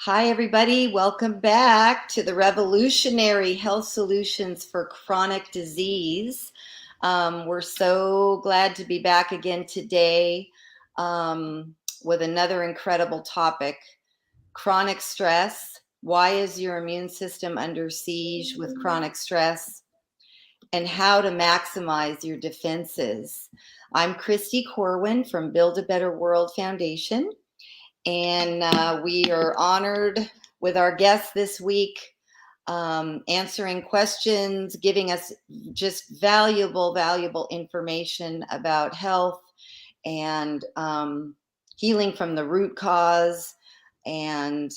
Hi, everybody. Welcome back to the Revolutionary Health Solutions for Chronic Disease. We're so glad to be back again today with another incredible topic, chronic stress. Why is your immune system under siege with chronic stress? And how to maximize your defenses. I'm Christy Corwin from Build a Better World Foundation. And we are honored with our guests this week, answering questions, giving us just valuable information about health and healing from the root cause and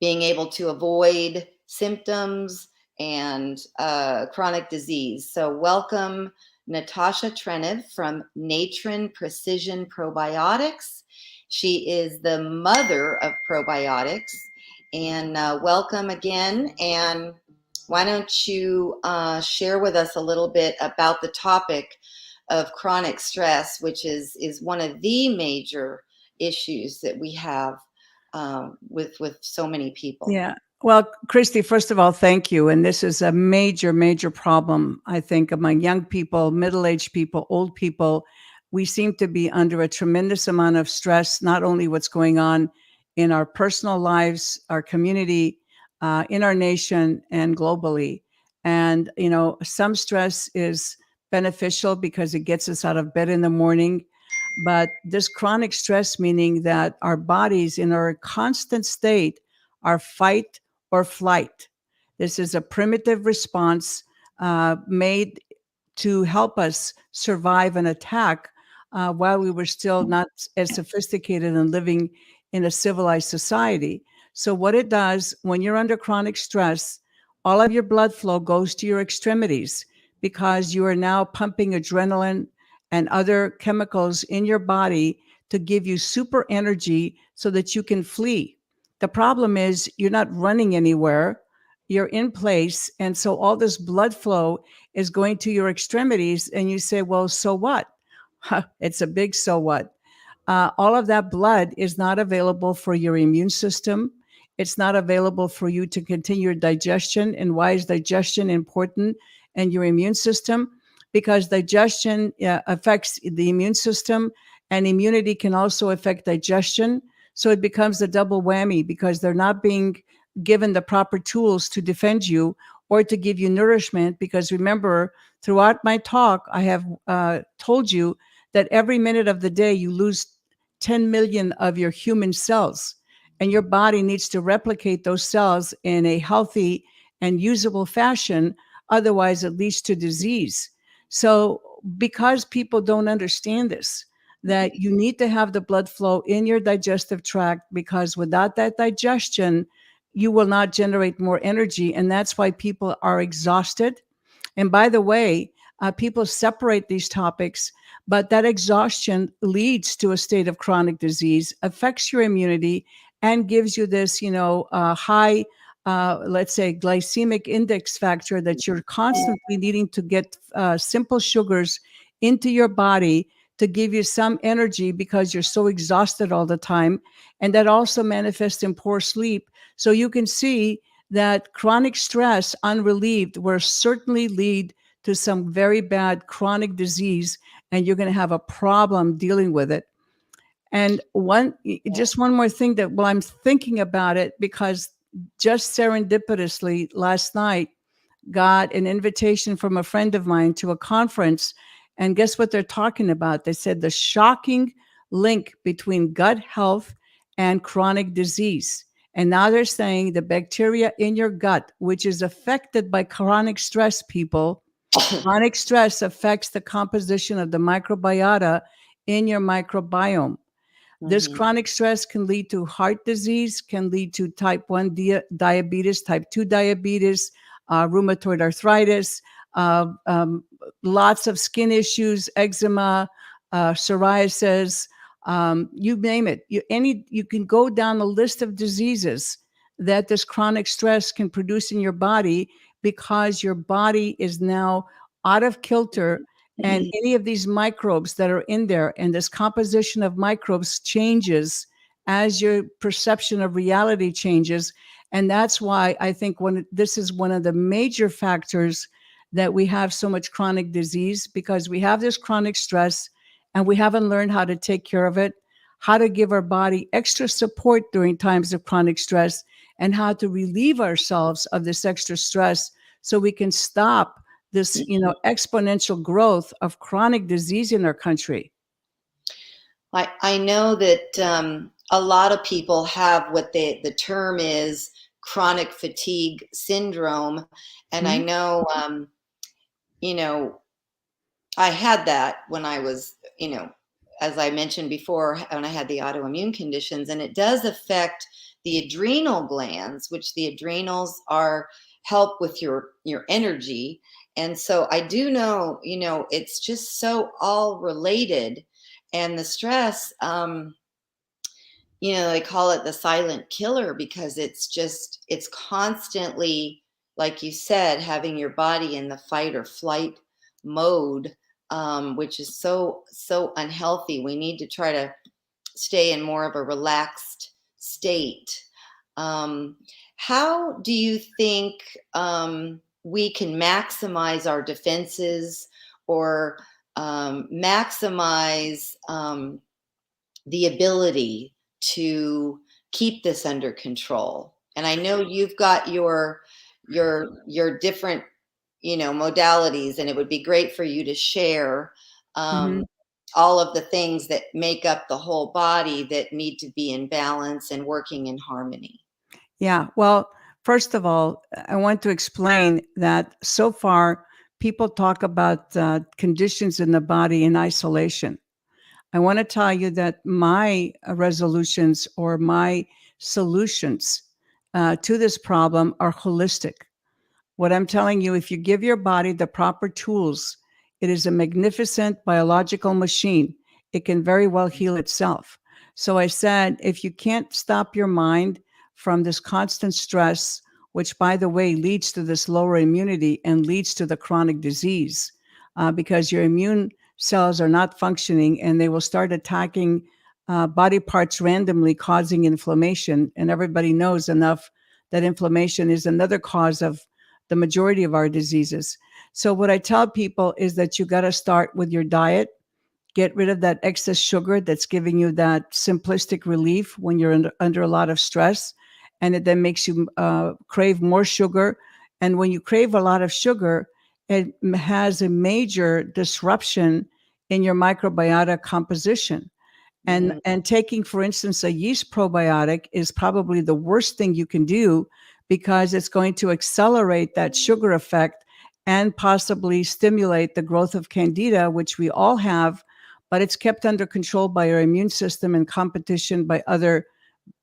being able to avoid symptoms and chronic disease. So welcome Natasha Trenev from Natren Precision Probiotics. She is the mother of probiotics. And welcome again. And why don't you share with us a little bit about the topic of chronic stress, which is one of the major issues that we have with so many people. Yeah. Well, Christy, first of all, thank you. And this is a major problem, I think, among young people, middle-aged people, old people. We seem to be under a tremendous amount of stress, not only what's going on in our personal lives, our community, in our nation, and globally. And, some stress is beneficial because it gets us out of bed in the morning. But this chronic stress, meaning that our bodies in our constant state are fight or flight. This is a primitive response made to help us survive an attack while we were still not as sophisticated and living in a civilized society. So, what it does when you're under chronic stress, all of your blood flow goes to your extremities because you are now pumping adrenaline and other chemicals in your body to give you super energy so that you can flee. The problem is you're not running anywhere. You're in place. And so all this blood flow is going to your extremities. And you say, well, so what? It's a big so what. All of that blood is not available for your immune system. It's not available for you to continue your digestion. And why is digestion important in your immune system? Because digestion affects the immune system, and immunity can also affect digestion. So it becomes a double whammy because they're not being given the proper tools to defend you or to give you nourishment. Because remember, throughout my talk, I have told you that every minute of the day you lose 10 million of your human cells, and your body needs to replicate those cells in a healthy and usable fashion. Otherwise, it leads to disease. So, because people don't understand this, that you need to have the blood flow in your digestive tract, because without that digestion, you will not generate more energy. And that's why people are exhausted. And by the way, people separate these topics, but that exhaustion leads to a state of chronic disease, affects your immunity, and gives you this, high, let's say, glycemic index factor that you're constantly needing to get simple sugars into your body to give you some energy because you're so exhausted all the time. And that also manifests in poor sleep. So you can see that chronic stress unrelieved will certainly lead to some very bad chronic disease, and you're going to have a problem dealing with it. And just one more thing that while I'm thinking about it, because just serendipitously last night got an invitation from a friend of mine to a conference, and guess what they're talking about? They said the shocking link between gut health and chronic disease. And now they're saying the bacteria in your gut, which is affected by chronic stress, people, chronic stress affects the composition of the microbiota in your microbiome. This chronic stress can lead to heart disease, can lead to type 1 diabetes, type 2 diabetes, rheumatoid arthritis, lots of skin issues, eczema, psoriasis, you name it. You can go down a list of diseases that this chronic stress can produce in your body because your body is now out of kilter, and any of these microbes that are in there and this composition of microbes changes as your perception of reality changes. And that's why I think this is one of the major factors that we have so much chronic disease, because we have this chronic stress and we haven't learned how to take care of it, how to give our body extra support during times of chronic stress, and how to relieve ourselves of this extra stress so we can stop this, exponential growth of chronic disease in our country. I know that a lot of people have what the term is chronic fatigue syndrome. And I know, I had that when I was, as I mentioned before, when I had the autoimmune conditions, and it does affect the adrenal glands, which the adrenals help with your energy. And so I do know, it's just so all related. And the stress, they call it the silent killer, because it's constantly, like you said, having your body in the fight or flight mode, which is so unhealthy. We need to try to stay in more of a relaxed state. How do you think we can maximize our defenses, or maximize the ability to keep this under control? And I know you've got your different modalities, and it would be great for you to share all of the things that make up the whole body that need to be in balance and working in harmony. Yeah, well, first of all, I want to explain that so far people talk about conditions in the body in isolation. I want to tell you that my resolutions or my solutions to this problem are holistic. What I'm telling you, if you give your body the proper tools, it is a magnificent biological machine. It can very well heal itself. So I said, if you can't stop your mind from this constant stress, which, by the way, leads to this lower immunity and leads to the chronic disease, because your immune cells are not functioning and they will start attacking body parts randomly, causing inflammation. And everybody knows enough that inflammation is another cause of the majority of our diseases. So what I tell people is that you got to start with your diet. Get rid of that excess sugar that's giving you that simplistic relief when you're under a lot of stress. And it then makes you crave more sugar. And when you crave a lot of sugar, it has a major disruption in your microbiota composition. And taking, for instance, a yeast probiotic is probably the worst thing you can do, because it's going to accelerate that sugar effect and possibly stimulate the growth of candida, which we all have, but it's kept under control by our immune system and competition by other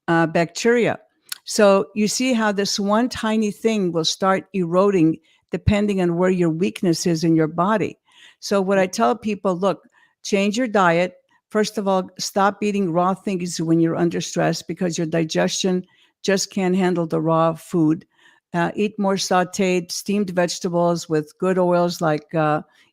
bacteria. So you see how this one tiny thing will start eroding depending on where your weakness is in your body. So what I tell people, look, change your diet. First of all, stop eating raw things when you're under stress, because your digestion just can't handle the raw food. Eat more sauteed, steamed vegetables with good oils like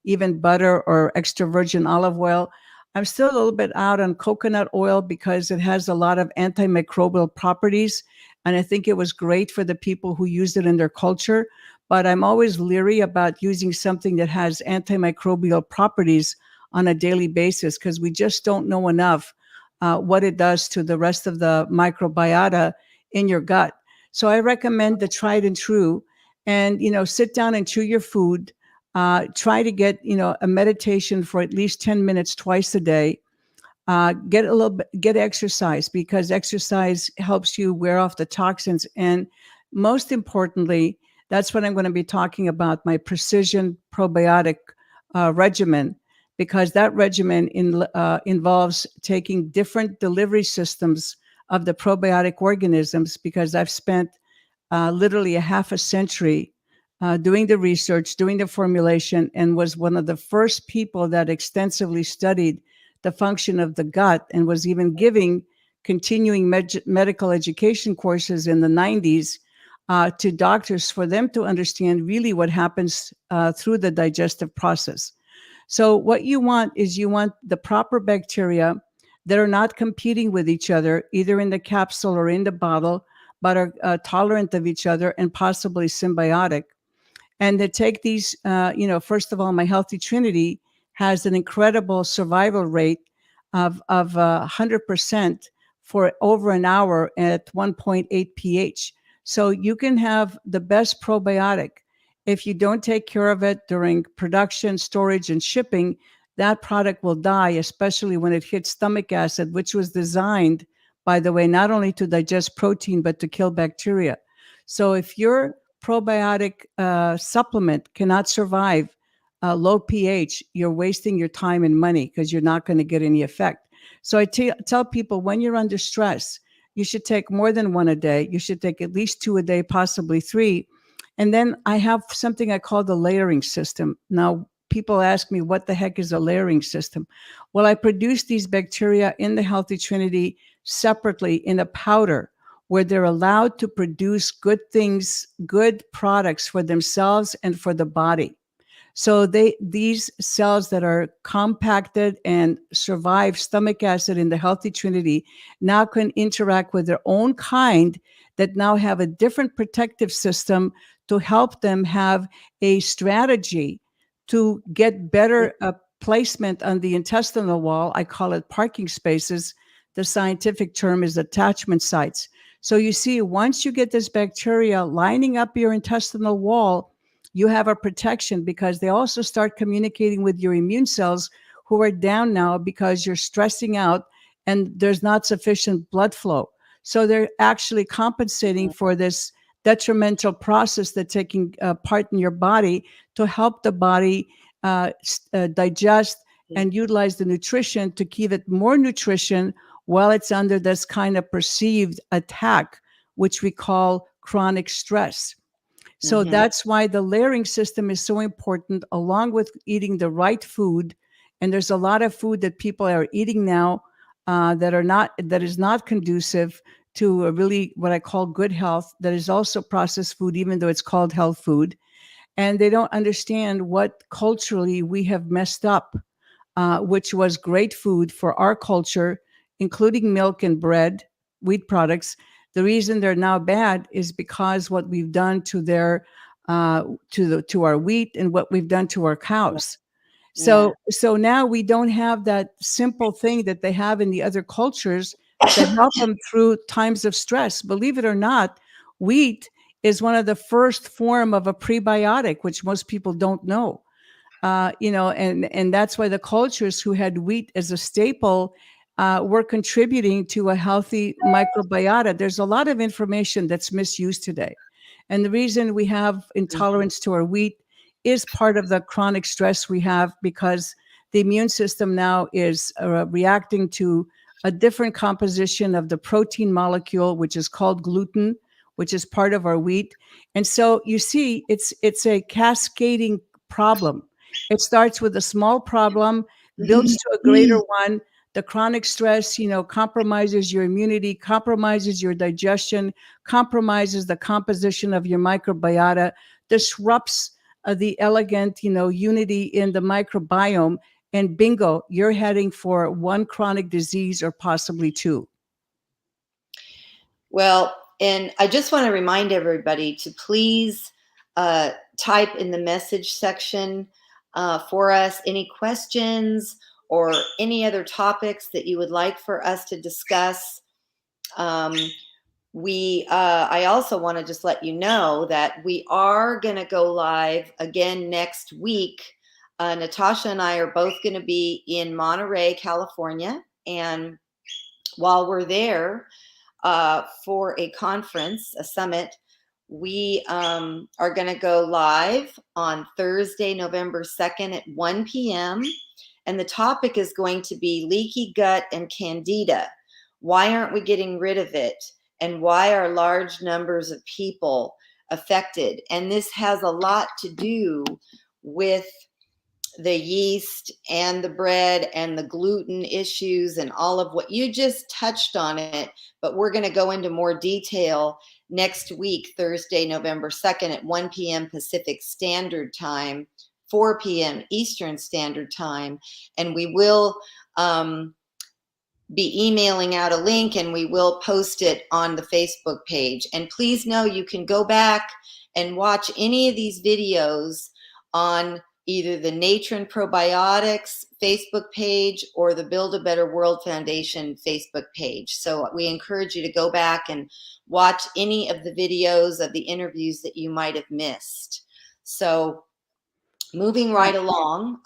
even butter or extra virgin olive oil. I'm still a little bit out on coconut oil because it has a lot of antimicrobial properties. And I think it was great for the people who used it in their culture. But I'm always leery about using something that has antimicrobial properties on a daily basis, because we just don't know enough what it does to the rest of the microbiota in your gut. So I recommend the tried and true, and, sit down and chew your food. Try to get, a meditation for at least 10 minutes twice a day. Get exercise, because exercise helps you wear off the toxins. And most importantly, that's what I'm going to be talking about, my precision probiotic regimen, because that regimen involves taking different delivery systems of the probiotic organisms, because I've spent literally a half a century doing the research, doing the formulation, and was one of the first people that extensively studied the function of the gut, and was even giving continuing medical education courses in the 90s to doctors for them to understand really what happens through the digestive process. So what you want is the proper bacteria that are not competing with each other, either in the capsule or in the bottle, but are tolerant of each other and possibly symbiotic. And to take these, first of all, my Healthy Trinity has an incredible survival rate of 100% for over an hour at 1.8 pH. So you can have the best probiotic. If you don't take care of it during production, storage, and shipping, that product will die, especially when it hits stomach acid, which was designed, by the way, not only to digest protein, but to kill bacteria. So if your probiotic supplement cannot survive low pH, you're wasting your time and money because you're not going to get any effect. So I tell people, when you're under stress, you should take more than one a day. You should take at least 2 a day, possibly 3. And then I have something I call the layering system. Now, people ask me, what the heck is a layering system? Well, I produce these bacteria in the Healthy Trinity separately in a powder where they're allowed to produce good things, good products for themselves and for the body. So these cells that are compacted and survive stomach acid in the Healthy Trinity now can interact with their own kind that now have a different protective system to help them have a strategy to get better placement on the intestinal wall. I call it parking spaces. The scientific term is attachment sites. So you see, once you get this bacteria lining up your intestinal wall, you have a protection, because they also start communicating with your immune cells who are down now because you're stressing out and there's not sufficient blood flow. So they're actually compensating for this detrimental process that's taking part in your body to help the body digest and utilize the nutrition to give it more nutrition while it's under this kind of perceived attack, which we call chronic stress. So that's why the layering system is so important, along with eating the right food. And there's a lot of food that people are eating now that is not conducive to a really what I call good health, that is also processed food, even though it's called health food. And they don't understand what culturally we have messed up, which was great food for our culture, including milk and bread, wheat products. The reason they're now bad is because what we've done to their to our wheat and what we've done to our cows. So now we don't have that simple thing that they have in the other cultures that help them through times of stress. Believe it or not, wheat is one of the first form of a prebiotic, which most people don't know. And that's why the cultures who had wheat as a staple were contributing to a healthy microbiota. There's a lot of information that's misused today. And the reason we have intolerance to our wheat is part of the chronic stress we have, because the immune system now is reacting to a different composition of the protein molecule, which is called gluten, which is part of our wheat. And so you see, it's a cascading problem. It starts with a small problem, builds to a greater one. The chronic stress, compromises your immunity, compromises your digestion, compromises the composition of your microbiota, disrupts the elegant, unity in the microbiome. And bingo, you're heading for one chronic disease or possibly 2. Well, and I just want to remind everybody to please type in the message section for us any questions or any other topics that you would like for us to discuss. I also want to just let you know that we are going to go live again next week. Natasha and I are both going to be in Monterey, California. And while we're there for a conference, a summit, we are going to go live on Thursday, November 2nd at 1 p.m. And the topic is going to be leaky gut and candida. Why aren't we getting rid of it? And why are large numbers of people affected? And this has a lot to do with the yeast and the bread and the gluten issues and all of what you just touched on it. But we're going to go into more detail next week, Thursday, November 2nd at 1 p.m. Pacific Standard Time, 4 p.m. Eastern Standard Time. And we will be emailing out a link, and we will post it on the Facebook page. And please know you can go back and watch any of these videos on either the Nature and Probiotics Facebook page or the Build a Better World Foundation Facebook page. So we encourage you to go back and watch any of the videos of the interviews that you might have missed. So moving right along,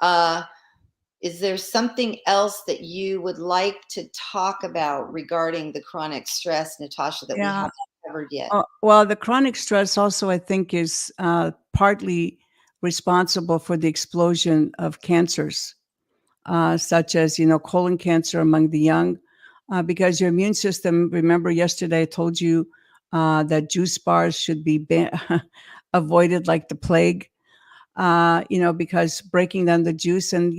is there something else that you would like to talk about regarding the chronic stress, Natasha, that we Yeah. haven't covered yet? Well, the chronic stress also, I think, is partly responsible for the explosion of cancers, such as, colon cancer among the young, because your immune system, remember yesterday I told you that juice bars should be avoided like the plague, because breaking down the juice and,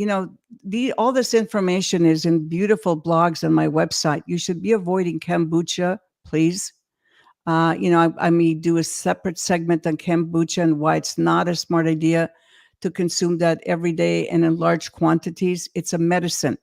all this information is in beautiful blogs on my website. You should be avoiding kombucha, please. I may do a separate segment on kombucha and why it's not a smart idea to consume that every day and in large quantities. It's a medicine.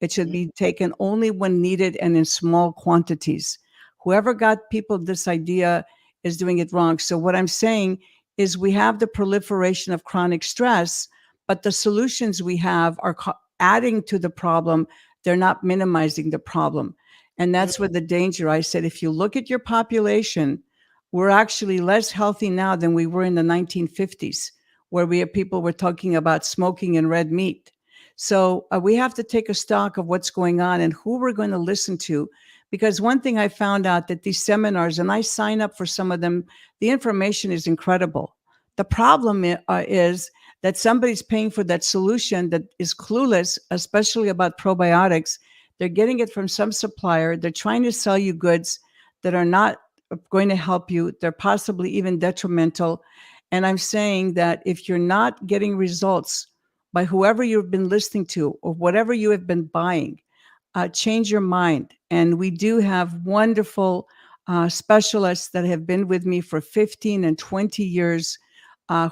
It should be taken only when needed and in small quantities. Whoever got people this idea is doing it wrong. So what I'm saying is we have the proliferation of chronic stress, but the solutions we have are adding to the problem. They're not minimizing the problem. And that's where the danger. I said, if you look at your population, we're actually less healthy now than we were in the 1950s, where people were talking about smoking and red meat. So we have to take a stock of what's going on and who we're going to listen to. Because one thing I found out that these seminars, and I sign up for some of them, the information is incredible. The problem is that somebody's paying for that solution that is clueless, especially about probiotics. They're getting it from some supplier. They're trying to sell you goods that are not going to help you. They're possibly even detrimental. And I'm saying that if you're not getting results by whoever you've been listening to or whatever you have been buying, change your mind. And we do have wonderful specialists that have been with me for 15 and 20 years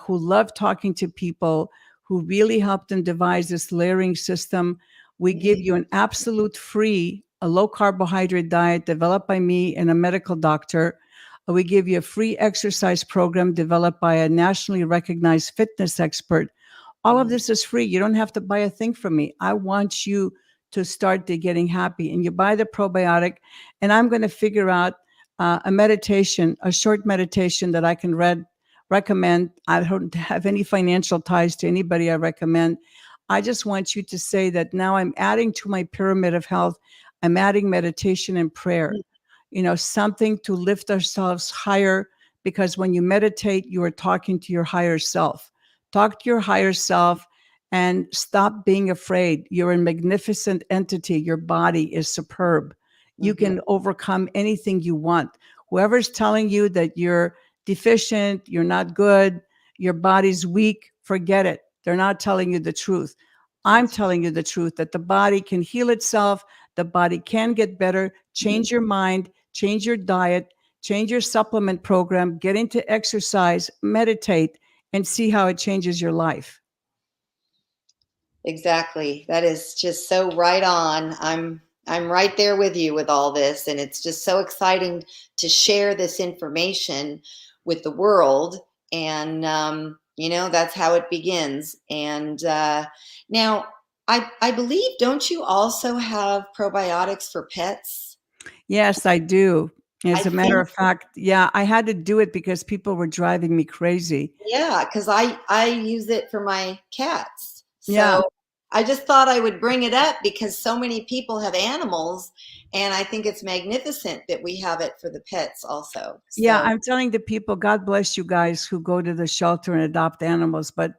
who love talking to people, who really help them devise this layering system. We give you an absolute free, a low carbohydrate diet developed by me and a medical doctor. We give you a free exercise program developed by a nationally recognized fitness expert. All of this is free. You don't have to buy a thing from me. I want you to start getting happy. And you buy the probiotic, and I'm going to figure out a meditation, a short meditation that I can recommend. I don't have any financial ties to anybody I recommend. I just want you to say that now I'm adding to my pyramid of health. I'm adding meditation and prayer, something to lift ourselves higher, because when you meditate, you are talking to your higher self. Talk to your higher self and stop being afraid. You're a magnificent entity. Your body is superb. You can overcome anything you want. Whoever's telling you that you're deficient, you're not good, your body's weak, forget it. They're not telling you the truth. I'm telling you the truth, that the body can heal itself. The body can get better. Change your mind, change your diet, change your supplement program, get into exercise, meditate, and see how it changes your life. Exactly. That is just so right on. I'm right there with you with all this, and it's just so exciting to share this information with the world. And that's how it begins. And now, I believe, don't you also have probiotics for pets? Yes, I do. As I a matter think, of fact, yeah, I had to do it because people were driving me crazy. yeah, because I use it for my cats. Yeah. So I just thought I would bring it up because so many people have animals, and I think it's magnificent that we have it for the pets also. Yeah, So I'm telling the people, God bless you guys who go to the shelter and adopt animals. But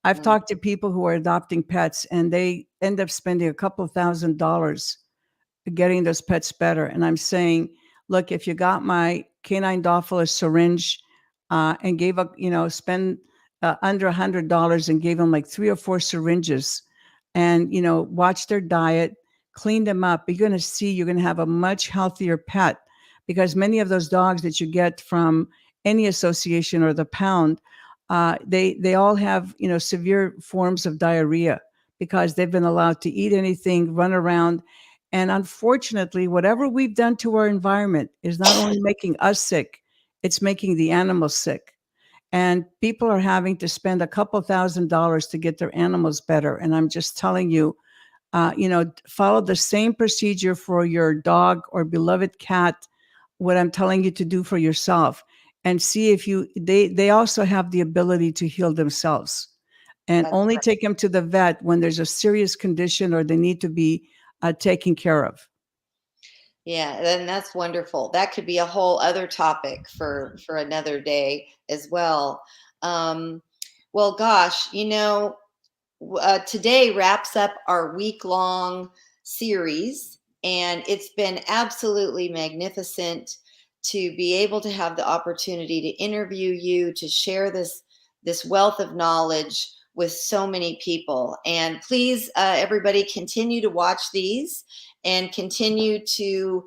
I've mm, talked to people who are adopting pets and they end up spending a couple of $1,000s getting those pets better. And I'm saying, look, if you got my canine Dophilus syringe and gave up, spend under $100 and gave them like 3 or 4 syringes and, watch their diet, clean them up, you're going to see you're going to have a much healthier pet, because many of those dogs that you get from any association or the pound, they all have, severe forms of diarrhea because they've been allowed to eat anything, run around. And unfortunately, whatever we've done to our environment is not only making us sick, it's making the animals sick. And people are having to spend a couple $1,000s to get their animals better. And I'm just telling you, follow the same procedure for your dog or beloved cat, what I'm telling you to do for yourself, and see if they also have the ability to heal themselves. And That's only right. take them to the vet when there's a serious condition or they need to be taken care of. Yeah, then that's wonderful. That could be a whole other topic for another day as well. Um, well, gosh, today wraps up our week-long series, and it's been absolutely magnificent to be able to have the opportunity to interview you, to share this wealth of knowledge with so many people. And please, everybody, continue to watch these and continue to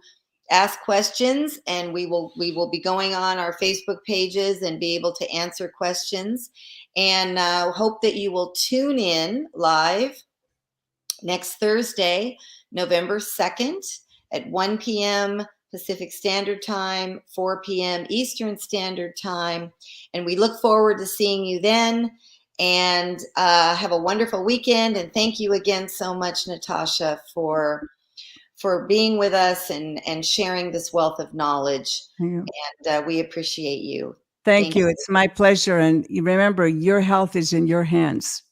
ask questions, and we will be going on our Facebook pages and be able to answer questions, and hope that you will tune in live next Thursday, November 2nd at 1 p.m. Pacific Standard Time, 4 p.m. Eastern Standard Time. And we look forward to seeing you then. And have a wonderful weekend. And thank you again so much, Natasha, for being with us and sharing this wealth of knowledge. And we appreciate you. Thank Thank you. you. It's my pleasure. And you remember, your health is in your hands.